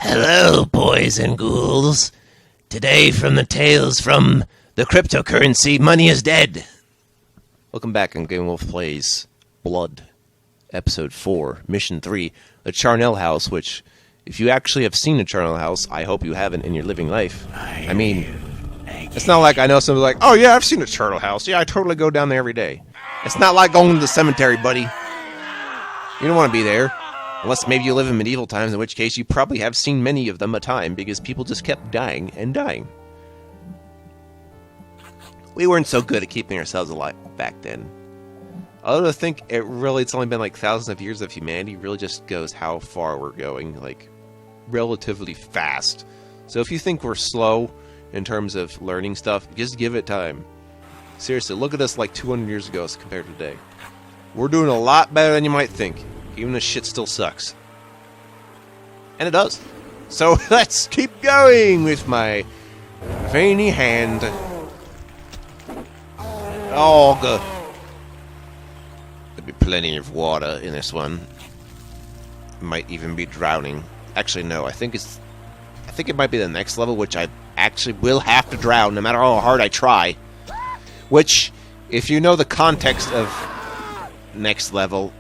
Hello, boys and ghouls. Today from the tales from the cryptocurrency, money is dead. Welcome back on Game Wolf Plays Blood, Episode 4, Mission 3, the Charnel House, which, if you actually have seen the Charnel House, I hope you haven't in your living life. I mean, it's not like I know somebody like, oh yeah, I've seen the Charnel House. Yeah, I totally go down there every day. It's not like going to the cemetery, buddy. You don't want to be there. Unless maybe you live in medieval times, in which case you probably have seen many of them a time, because people just kept dying and dying. We weren't so good at keeping ourselves alive back then. Although I think it's only been like thousands of years of humanity, really just goes how far we're going, like, relatively fast. So if you think we're slow in terms of learning stuff, just give it time. Seriously, look at us like 200 years ago as compared to today. We're doing a lot better than you might think. Even this shit still sucks. And it does. So let's keep going with my veiny hand. Oh, good. There'll be plenty of water in this one. Might even be drowning. Actually, no. I think it might be the next level, which I actually will have to drown, no matter how hard I try. Which, if you know the context of next level,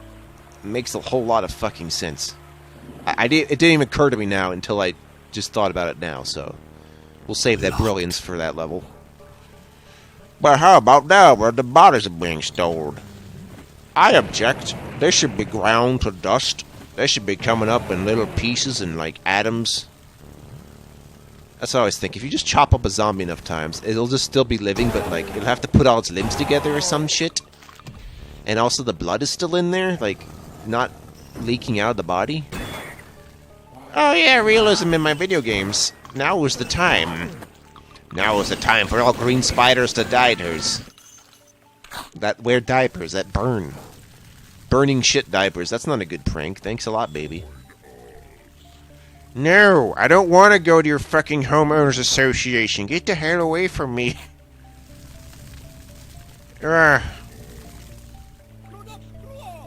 makes a whole lot of fucking sense. It didn't even occur to me now until I just thought about it now, so we'll save that brilliance for that level. But how about now where the bodies are being stored? I object. They should be ground to dust. They should be coming up in little pieces and like atoms. That's what I always think. If you just chop up a zombie enough times, it'll just still be living, but like it'll have to put all its limbs together or some shit. And also the blood is still in there, like not leaking out of the body. Oh yeah, realism in my video games. Now is the time. Now is the time for all green spiders to diapers. That wear diapers, that burn. Burning shit diapers, that's not a good prank. Thanks a lot, baby. No, I don't want to go to your fucking homeowners association. Get the hell away from me.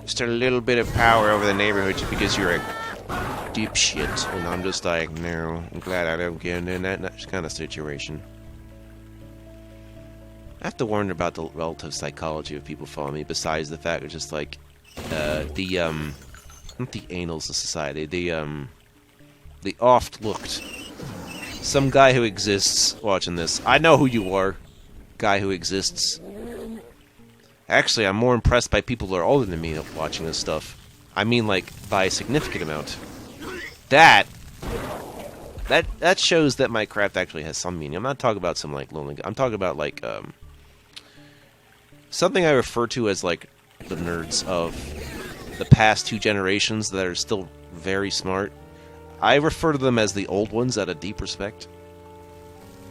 Just a little bit of power over the neighborhood just because you're a dipshit. And I'm just like, no, I'm glad I don't get in that kind of situation. I have to wonder about the relative psychology of people following me, besides the fact of just like, not the annals of society, the oft-looked. Some guy who exists watching this. I know who you are. Guy who exists. Actually, I'm more impressed by people who are older than me watching this stuff. I mean, like, by a significant amount. That shows that my craft actually has some meaning. I'm not talking about some, like, lonely guy. I'm talking about, like, something I refer to as, like, the nerds of the past two generations that are still very smart. I refer to them as the old ones out of deep respect.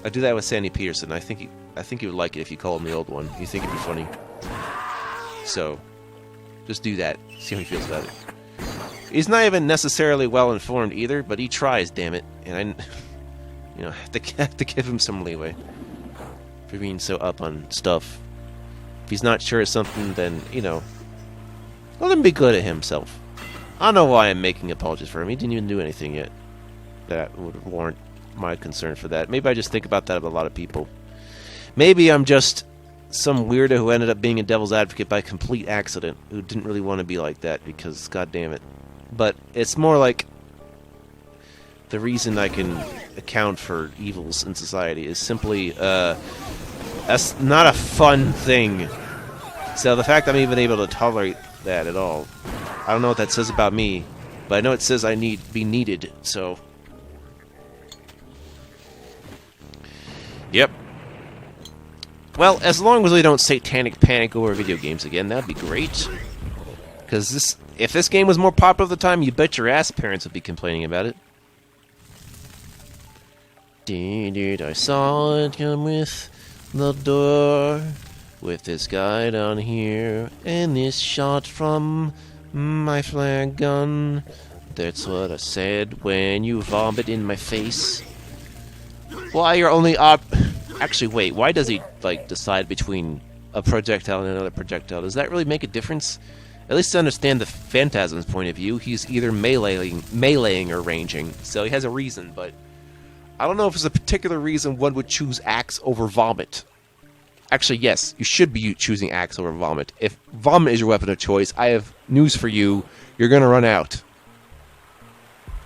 I do that with Sandy Peterson. I think he would like it if you call him the old one. You think it'd be funny. So, just do that. See how he feels about it. He's not even necessarily well informed either, but he tries, damn it. And I, have to give him some leeway for being so up on stuff. If he's not sure of something, then let him be good at himself. I don't know why I'm making apologies for him. He didn't even do anything yet that would warrant my concern for that. Maybe I just think about that of a lot of people. Maybe I'm just some weirdo who ended up being a devil's advocate by complete accident, who didn't really want to be like that because, god damn it. But it's more like the reason I can account for evils in society is simply, that's not a fun thing. So the fact I'm even able to tolerate that at all, I don't know what that says about me, but I know it says I need be needed, so. Yep. Well, as long as we don't satanic panic over video games again, that'd be great. Because if this game was more popular at the time, you bet your ass parents would be complaining about it. I saw it come with the door, with this guy down here, and this shot from my flag gun. That's what I said when you vomit in my face. Why you're only Actually, wait, why does he, like, decide between a projectile and another projectile? Does that really make a difference? At least to understand the Phantasm's point of view, he's either meleeing or ranging, so he has a reason, but I don't know if there's a particular reason one would choose Axe over Vomit. Actually, yes, you should be choosing Axe over Vomit. If Vomit is your weapon of choice, I have news for you. You're going to run out.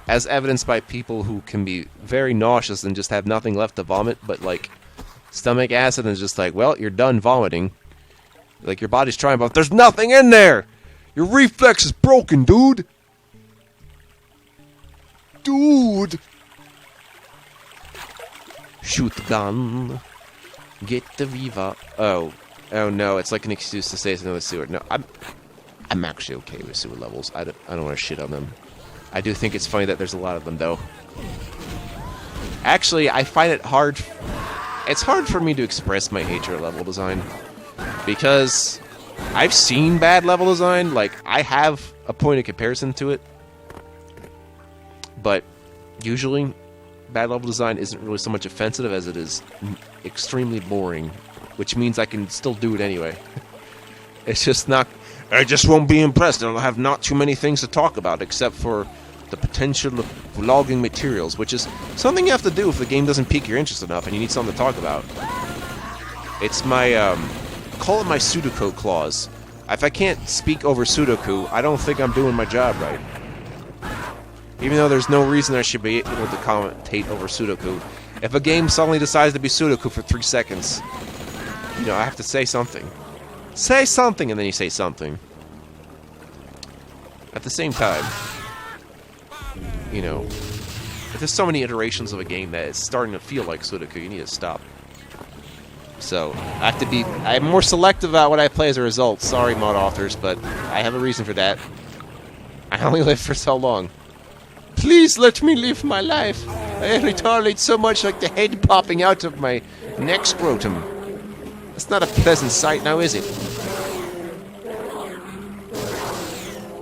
As evidenced by people who can be very nauseous and just have nothing left to vomit, but, like, stomach acid and is just like, well, you're done vomiting. Like, your body's trying, but there's nothing in there! Your reflex is broken, dude! Dude! Shoot the gun. Get the Viva. Oh no, it's like an excuse to say it's another sewer. No, I'm actually okay with sewer levels. I don't want to shit on them. I do think it's funny that there's a lot of them, though. Actually, I find it hard. It's hard for me to express my hatred of level design because I've seen bad level design. Like, I have a point of comparison to it, but usually bad level design isn't really so much offensive as it is extremely boring, which means I can still do it anyway. It's just not... I just won't be impressed. I'll have not too many things to talk about except for the potential of vlogging materials, which is something you have to do if the game doesn't pique your interest enough and you need something to talk about. It's my, call it my Sudoku clause. If I can't speak over Sudoku, I don't think I'm doing my job right. Even though there's no reason I should be able to commentate over Sudoku. If a game suddenly decides to be Sudoku for 3 seconds, you know, I have to say something. Say something, and then you say something. At the same time, you know, if there's so many iterations of a game that it's starting to feel like Sudoku, you need to stop. So, I'm more selective about what I play as a result. Sorry, mod authors, but I have a reason for that. I only live for so long. Please let me live my life. I retardate so much like the head popping out of my neck scrotum. That's not a pleasant sight now, is it?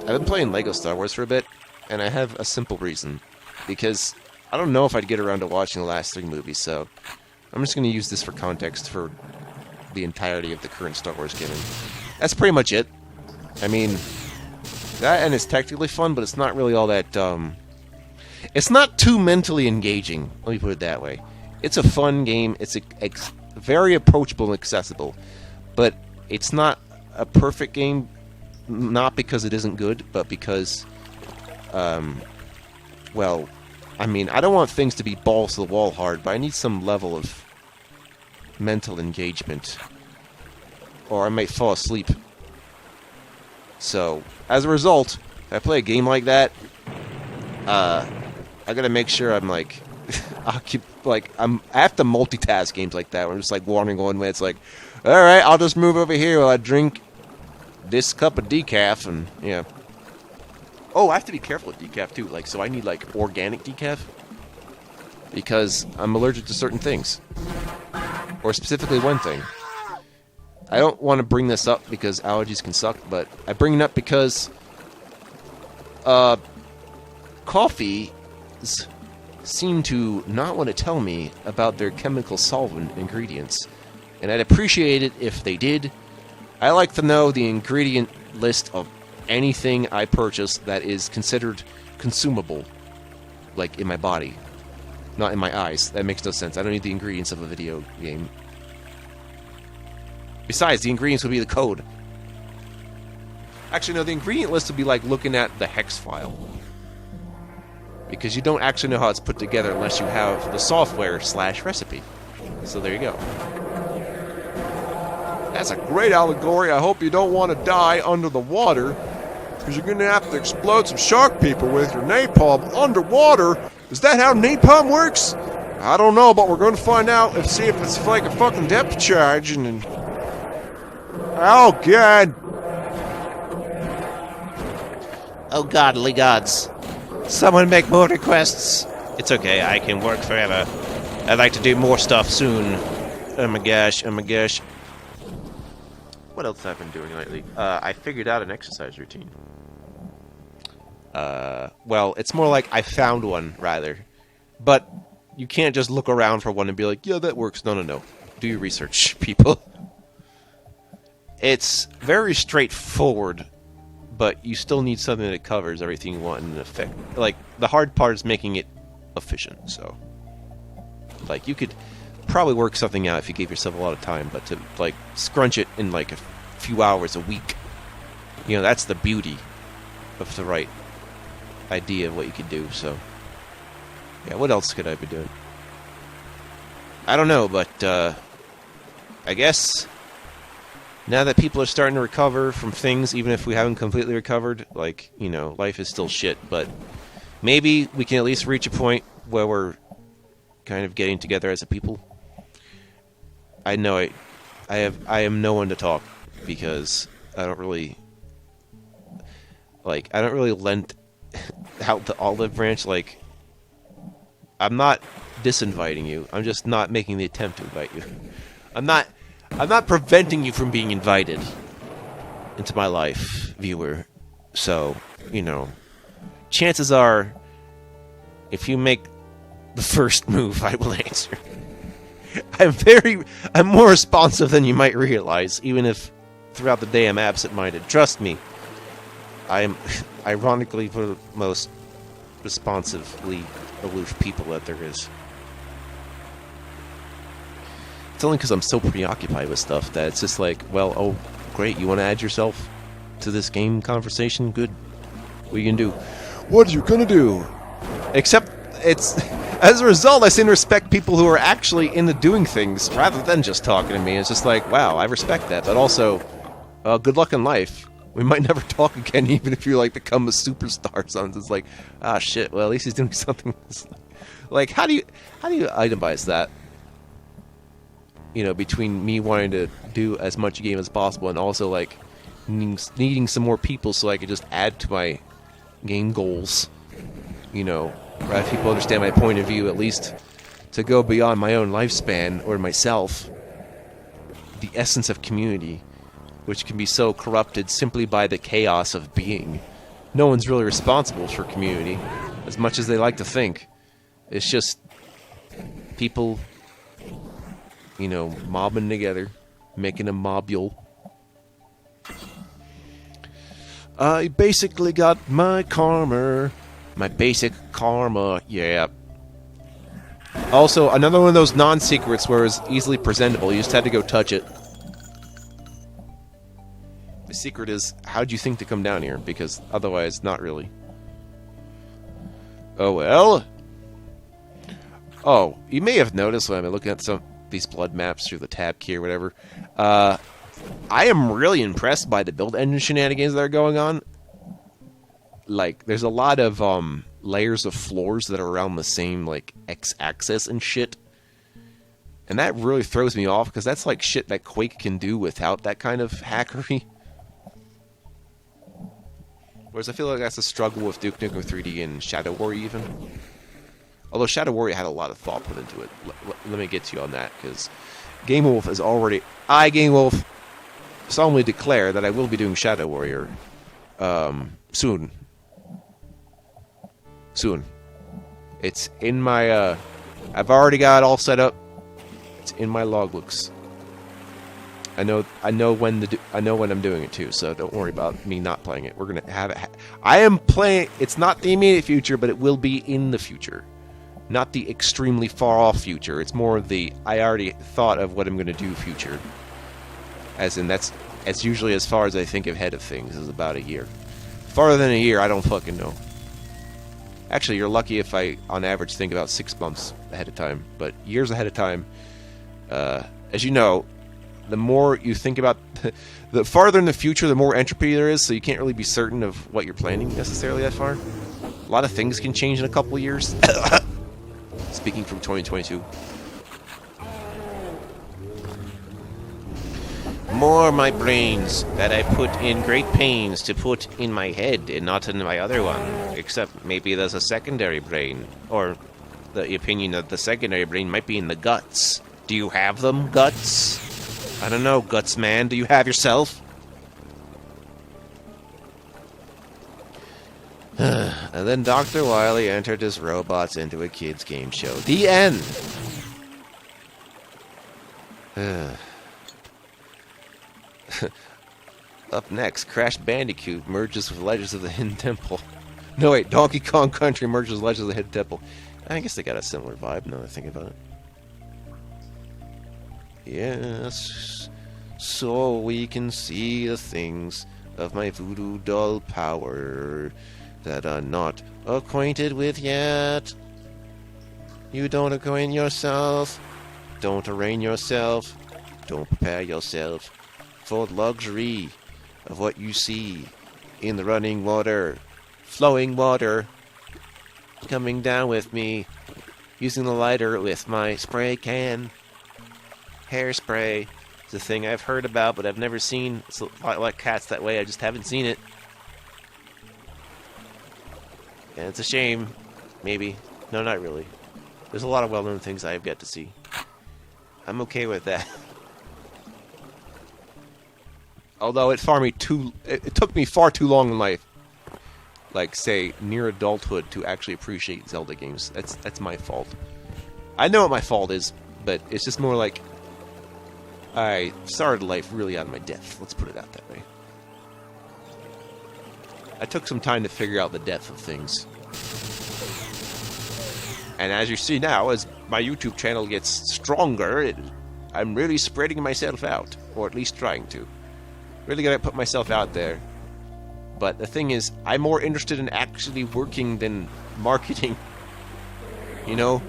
I've been playing LEGO Star Wars for a bit, and I have a simple reason. Because I don't know if I'd get around to watching the last 3 movies, so I'm just going to use this for context for the entirety of the current Star Wars canon. That's pretty much it. I mean, that and it's technically fun, but it's not really all that, it's not too mentally engaging, let me put it that way. It's a fun game, it's very approachable and accessible, but it's not a perfect game, not because it isn't good, but because, well, I mean, I don't want things to be balls to the wall hard, but I need some level of mental engagement, or I might fall asleep. So, as a result, if I play a game like that, I gotta make sure I'm like, I have to multitask games like that where I'm just like wandering one way. It's like, alright, I'll just move over here while I drink this cup of decaf, and yeah. Oh, I have to be careful with decaf too, like, so I need like organic decaf because I'm allergic to certain things, or specifically one thing. I don't want to bring this up because allergies can suck, but I bring it up because coffee seem to not want to tell me about their chemical solvent ingredients, and I'd appreciate it if they did. I like to know the ingredient list of anything I purchase that is considered consumable, like in my body, not in my eyes. That makes no sense. I don't need the ingredients of a video game. Besides, the ingredients would be the code. Actually, no, the ingredient list would be like looking at the hex file, because you don't actually know how it's put together unless you have the software/recipe. So there you go. That's a great allegory. I hope you don't want to die under the water, because you're going to have to explode some shark people with your napalm underwater. Is that how napalm works? I don't know, but we're going to find out and see if it's like a fucking depth charge. And oh, God. Oh, godly gods. Someone make more requests. It's okay, I can work forever. I'd like to do more stuff soon. Oh my gosh, oh my gosh. What else have I been doing lately? I figured out an exercise routine. Well, it's more like I found one, rather. But you can't just look around for one and be like, yeah, that works. No, no, no. Do your research, people. It's very straightforward, but you still need something that covers everything you want in effect. Like, the hard part is making it efficient, so... Like, you could probably work something out if you gave yourself a lot of time, but to, like, scrunch it in, like, a few hours a week, you know, that's the beauty of the right idea of what you could do, so... Yeah, what else could I be doing? I don't know, but, I guess... Now that people are starting to recover from things, even if we haven't completely recovered, like, you know, life is still shit, but maybe we can at least reach a point where we're kind of getting together as a people. I know I am no one to talk, because I don't really lend out the olive branch. Like, I'm not disinviting you. I'm just not making the attempt to invite you. I'm not preventing you from being invited into my life, viewer. So, you know, chances are, if you make the first move, I will answer. I'm more responsive than you might realize, even if throughout the day I'm absent-minded. Trust me, I am ironically the most responsively aloof people that there is. It's only because I'm so preoccupied with stuff that it's just like, well, oh, great, you want to add yourself to this game conversation? Good. What are you going to do? What are you going to do? Except, it's... As a result, I seem to respect people who are actually into doing things, rather than just talking to me. It's just like, wow, I respect that. But also, good luck in life. We might never talk again, even if you, like, become a superstar or something. It's like, ah, shit, well, at least he's doing something. Like, how do you itemize that? You know, between me wanting to do as much game as possible and also, like, needing some more people so I could just add to my game goals. You know, have people understand my point of view, at least to go beyond my own lifespan or myself. The essence of community, which can be so corrupted simply by the chaos of being. No one's really responsible for community, as much as they like to think. It's just people... you know, mobbing together, making a mobule. I basically got my karma. My basic karma, yeah. Also, another one of those non-secrets where it's easily presentable. You just had to go touch it. The secret is, how'd you think to come down here? Because otherwise, not really. Oh, well. Oh, you may have noticed when I'm looking at these blood maps through the tab key or whatever. I am really impressed by the build engine shenanigans that are going on. Like, there's a lot of layers of floors that are around the same, like, x-axis and shit. And that really throws me off, because that's like shit that Quake can do without that kind of hackery. Whereas I feel like that's a struggle with Duke Nukem 3D and Shadow Warrior even. Although Shadow Warrior had a lot of thought put into it. Let me get to you on that, because Game Wolf is already... I, Game Wolf, solemnly declare that I will be doing Shadow Warrior soon. Soon. It's in my... I've already got it all set up. It's in my logbooks. I know when I'm doing it too, so don't worry about me not playing it. We're gonna have it. I am playing. It's not the immediate future, but it will be in the future. Not the extremely far-off future. It's more of the I already thought of what I'm going to do future. As in, that's usually as far as I think ahead of things, is about a year. Farther than a year, I don't fucking know. Actually, you're lucky if I, on average, think about 6 months ahead of time. But years ahead of time, as you know, the more you think about... the farther in the future, the more entropy there is, so you can't really be certain of what you're planning necessarily that far. A lot of things can change in a couple of years. Speaking from 2022. More my brains that I put in great pains to put in my head and not in my other one. Except maybe there's a secondary brain. Or the opinion that the secondary brain might be in the guts. Do you have them, guts? I don't know, guts man. Do you have yourself? And then Dr. Wily entered his robots into a kid's game show. The end! Up next, Crash Bandicoot merges with Legends of the Hidden Temple. No, wait, Donkey Kong Country merges with Legends of the Hidden Temple. I guess they got a similar vibe now that I think about it. Yes, so we can see the things of my voodoo doll power that I'm not acquainted with yet. You don't acquaint yourself. Don't arraign yourself. Don't prepare yourself for the luxury of what you see in the running water, flowing water, coming down with me, using the lighter with my spray can. Hairspray is a thing I've heard about, but I've never seen. It's a lot like cats that way, I just haven't seen it. And it's a shame. Maybe. No, not really. There's a lot of well-known things I have yet to see. I'm okay with that. Although it took me far too long in life, like, say, near adulthood, to actually appreciate Zelda games. That's my fault. I know what my fault is, but it's just more like I started life really out of my depth. Let's put it out that way. I took some time to figure out the depth of things. And as you see now, as my YouTube channel gets stronger, I'm really spreading myself out. Or at least trying to. Really gotta put myself out there. But the thing is, I'm more interested in actually working than marketing. You know?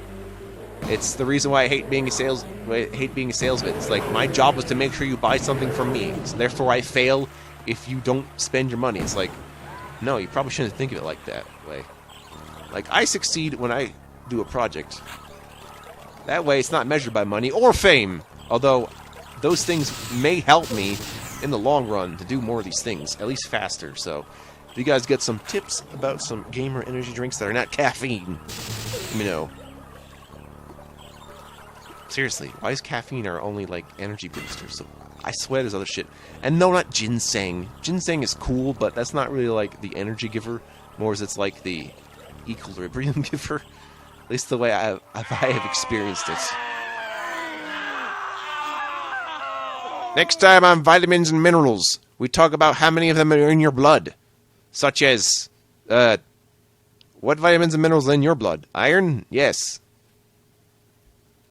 It's the reason why I hate being a salesman. It's like, my job was to make sure you buy something from me. So therefore I fail if you don't spend your money. It's like, no, you probably shouldn't think of it like that way. Like, I succeed when I do a project. That way it's not measured by money or fame. Although, those things may help me in the long run to do more of these things, at least faster. So, if you guys get some tips about some gamer energy drinks that are not caffeine, let me know. Seriously, why is caffeine our only, like, energy booster? So, I swear there's other shit. And no, not ginseng. Ginseng is cool, but that's not really, like, the energy giver. More as it's, like, the equilibrium giver. At least the way I have experienced it. Next time on Vitamins and Minerals, we talk about how many of them are in your blood. Such as, what vitamins and minerals are in your blood? Iron? Yes.